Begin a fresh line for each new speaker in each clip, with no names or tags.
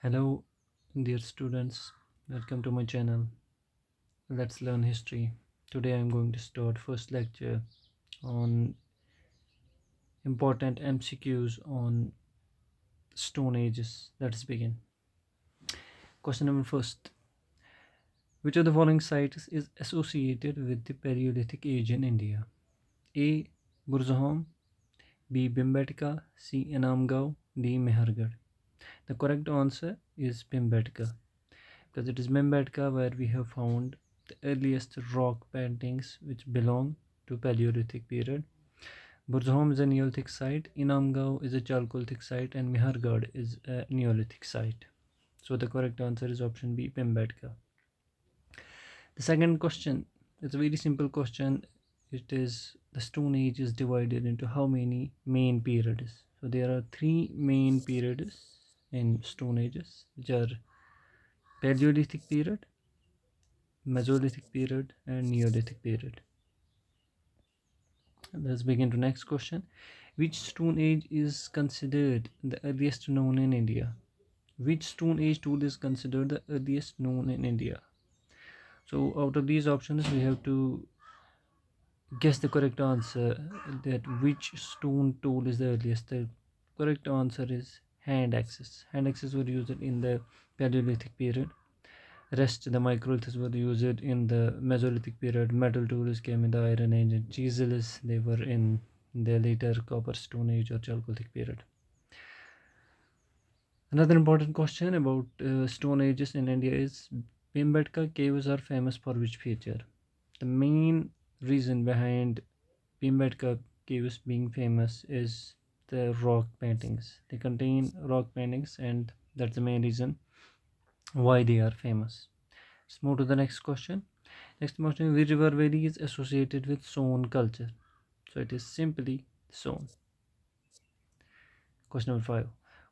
Hello, dear students. Welcome to my channel. Let's learn history. Today I'm going to start first lecture on important MCQs on Stone Ages. Let's begin. Question number first. Which of the following sites is associated with the Paleolithic age in India? A. Burzahom, B. Bhimbetka, C. Enamgaon, D. Mehergarh. The correct answer is Bhimbetka, because it is Bhimbetka where we have found the earliest rock paintings which belong to Paleolithic period. Burzahom is a Neolithic site, Inamgaon is a Chalcolithic site, and Mehergarh is a Neolithic site. So the correct answer is option B, Bhimbetka. The second question, it's a very simple question. It is the Stone Age is divided into how many main periods? So there are three main periods in Stone Ages, which are Paleolithic period, Mesolithic period, and Neolithic period. Let's begin to next question. Which Stone Age is considered the earliest known in India? Which Stone Age tool is considered the earliest known in India? So out of these options, we have to guess the correct answer, that which stone tool is the earliest. The correct answer is hand axes. Hand axes were used in the Paleolithic period. Rest the microliths were used in the Mesolithic period. Metal tools came in the Iron Age, and chisels they were in the later Copper Stone Age or Chalcolithic period. Another important question about Stone Ages in India is Bhimbetka caves are famous for which feature? The main reason behind Bhimbetka caves being famous is the rock paintings. They contain rock paintings, and that's the main reason why they are famous. Let's move to the next question. Next question, which river valley is associated with Son culture? So it is simply Son. Question number 5.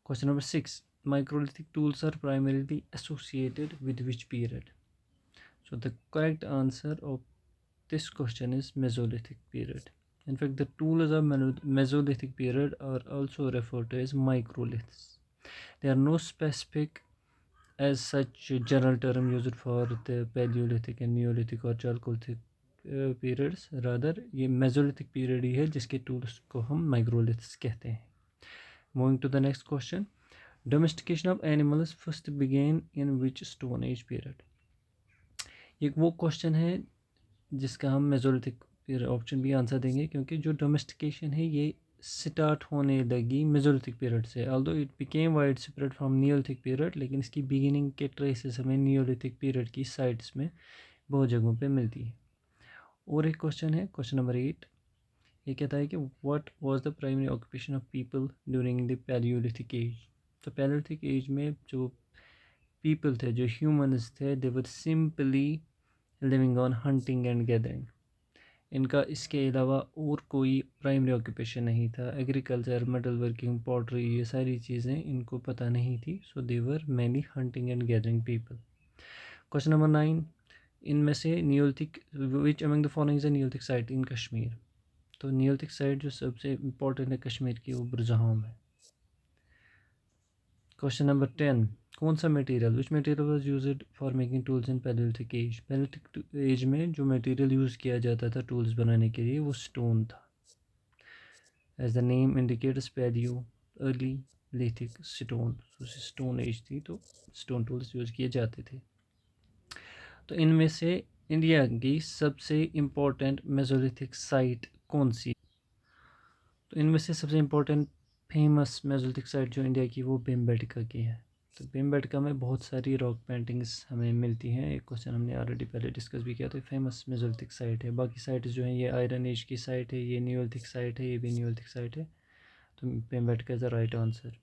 Question number 6. Microlithic tools are primarily associated with which period? So the correct answer of this question is Mesolithic period. In fact, the tools of Mesolithic period are also referred to as microliths. There are no specific as such general term used for the Paleolithic and Neolithic or Chalcolithic periods. Rather ये Mesolithic period ही है जिसके tools को हम microliths कहते हैं. Moving to the next question. Domestication of animals first began in which Stone Age period? ये वो question है जिसका हम मेजोलिथिक ऑप्शन भी आंसर देंगे, क्योंकि जो डोमेस्टिकेशन है ये स्टार्ट होने लगी मेजोलिथिक पीरियड से. Although it became wide spread from Neolithic period, लेकिन इसकी बिगिनिंग के ट्रेसेस हमें नियोलिथिक पीरियड की साइट्स में बहुत जगहों पे मिलती है. और एक क्वेश्चन है, क्वेश्चन नंबर 8. ये कहता है कि what was the primary occupation of people during the paleolithic age? तो पैलियोलिथिक एज में जो पीपल थे, जो ह्यूमंस थे, they were simply living on hunting and gathering. इनका इसके अलावा और कोई प्राइमरी ऑक्यूपेशन नहीं था. एग्रीकल्चर, मेटल वर्किंग, पॉटरी, ये सारी चीज़ें इनको पता नहीं थी. So they were mainly hunting and gathering people. Question number 9. इनमें से neolithic which among the following is a neolithic site in Kashmir? तो नियोलिथिक साइट जो सबसे इम्पोर्टेंट है कश्मीर की, वो बुरजहाम है. Question number 10. कौन सा material, which material was used for making tools in palaeolithic age? Palaeolithic age में जो मटेरियल यूज़ किया जाता था टूल्स बनाने के लिए वो स्टोन था. As the name indicates, paleo early lithic stone. Stone age थी तो स्टोन टूल्स यूज़ किए जाते थे. तो इनमें से इंडिया की सबसे इम्पोर्टेंट मेसोलिथिक साइट कौन सी? तो इनमें से सबसे इम्पोर्टेंट फेमस मेसोलिथिक साइट जो इंडिया की, वो भीमबेटका की है. तो भीमबेटका में बहुत सारी रॉक पेंटिंग्स हमें मिलती हैं. एक क्वेश्चन हमने ऑलरेडी पहले डिस्कस भी किया. तो फेमस मेसोलिथिक साइट है. बाकी साइट्स जो हैं, ये आयरन एज की साइट है, ये नियोलिथिक साइट है, ये भी नियोलिथिक साइट है. तो Bhimbetka is the right answer.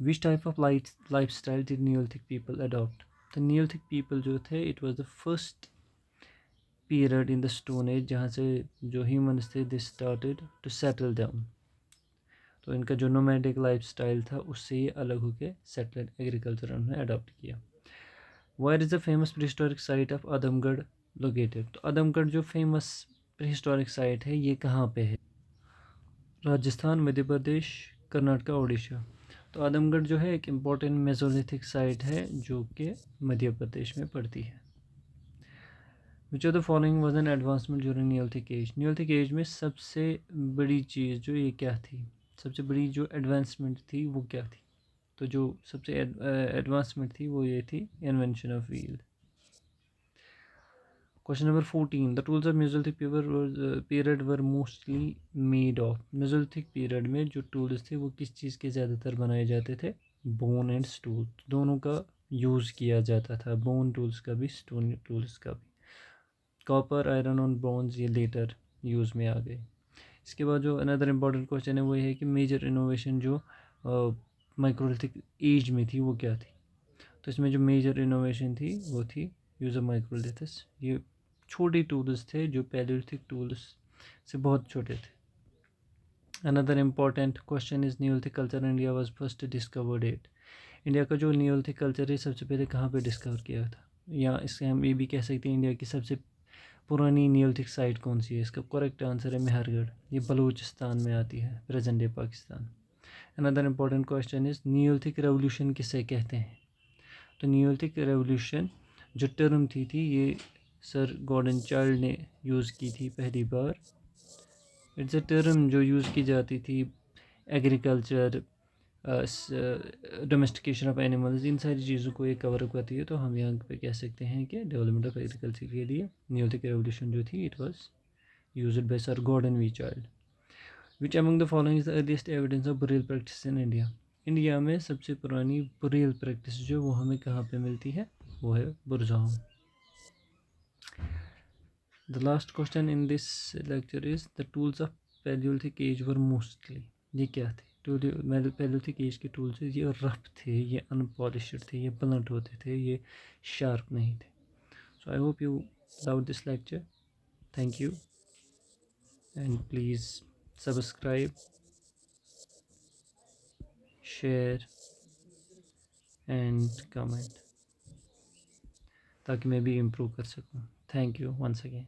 Which type of life style did neolithic people adopt? तो नियोलिथिक पीपल जो थे, it was the first period in the stone age जहाँ से जो ह्यूमंस थे they started to settle down. तो इनका जो नोमैडिक लाइफ स्टाइल था उससे ये अलग होकर सेटलर एग्रीकल्चर उन्होंने अडॉप्ट किया. Where is the famous prehistoric site of Adamgarh located? तो आदमगढ़ जो फेमस प्रीहिस्टोरिक साइट है ये कहाँ पे है? राजस्थान, मध्य प्रदेश, कर्नाटका, उड़ीसा. तो आदमगढ़ जो है एक इम्पॉर्टेंट मेसोलिथिक साइट है जो कि मध्य प्रदेश में पड़ती है। Which of the following was an advancement during neolithic age. Neolithic age में सबसे बड़ी चीज़ जो ये क्या थी, सबसे बड़ी जो एडवांसमेंट थी वो क्या थी? तो जो सबसे एडवांसमेंट थी वो ये थी invention of wheel. Question number 14, the tools of Mesolithic period were mostly made of. Mesolithic period में जो टूल्स थे वो किस चीज़ के ज़्यादातर बनाए जाते थे? बोन एंड स्टूल, दोनों का यूज़ किया जाता था, बोन टूल्स का भी, स्टोन टूल्स का भी। कॉपर, आयरन और ब्रॉन्ज ये लेटर यूज़ में आ गए। इसके बाद जो अनदर इम्पॉर्टेंट क्वेश्चन है वो ये है कि मेजर इनोवेशन जो माइक्रोलिथिक एज में थी वो क्या थी? तो इसमें जो मेजर इनोवेशन थी वो थी यूज़ ऑफ माइक्रोलिथस। ये छोटे टूल्स थे जो पैलियोलिथिक टूल्स से बहुत छोटे थे। Another important question is neolithic culture India was first discovered at. India का जो नियोलिथिक कल्चर है सबसे पहले कहाँ पे डिस्कवर किया था? या इससे हम ये भी कह सकते हैं इंडिया की सबसे पुरानी नियोलिथिक साइट कौन सी है? इसका करेक्ट आंसर है मेहरगढ़। ये बलूचिस्तान में आती है, present day Pakistan. Another important question is Neolithic revolution किसे कहते हैं? तो नियोलिथिक रेवोल्यूशन जो टर्म थी ये सर गॉर्डन चाइल्ड ने यूज़ की थी पहली बार। इट्स अ टर्म जो यूज़ की जाती थी एग्रीकल्चर, डोमेस्टिकेशन ऑफ एनिमल्स, इन सारी चीज़ों को ये कवर अप करती है। तो हम यहाँ पे कह सकते हैं कि डेवलपमेंट ऑफ एग्रीकल्चर के लिए नियोलिथिक रेवोल्यूशन जो थी it was used by sir Gordon V Childe. Which among the following is the earliest evidence of burial practice in India. India में सबसे पुरानी बुरियल प्रैक्टिस जो वो हमें कहाँ पे मिलती है? वो है Burzahom. The last question in this lecture is the tools of paleolithic age were mostly. ये क्या थे? पैलियोलिथिक एज के टूल्स ये रफ थे, ये अनपॉलिश्ड थे, ये ब्लंट होते थे, ये शार्प नहीं थे। So I hope you love this lecture. Thank you and please subscribe, share and comment ताकि मैं भी इम्प्रूव कर सकूं। Thank you once again.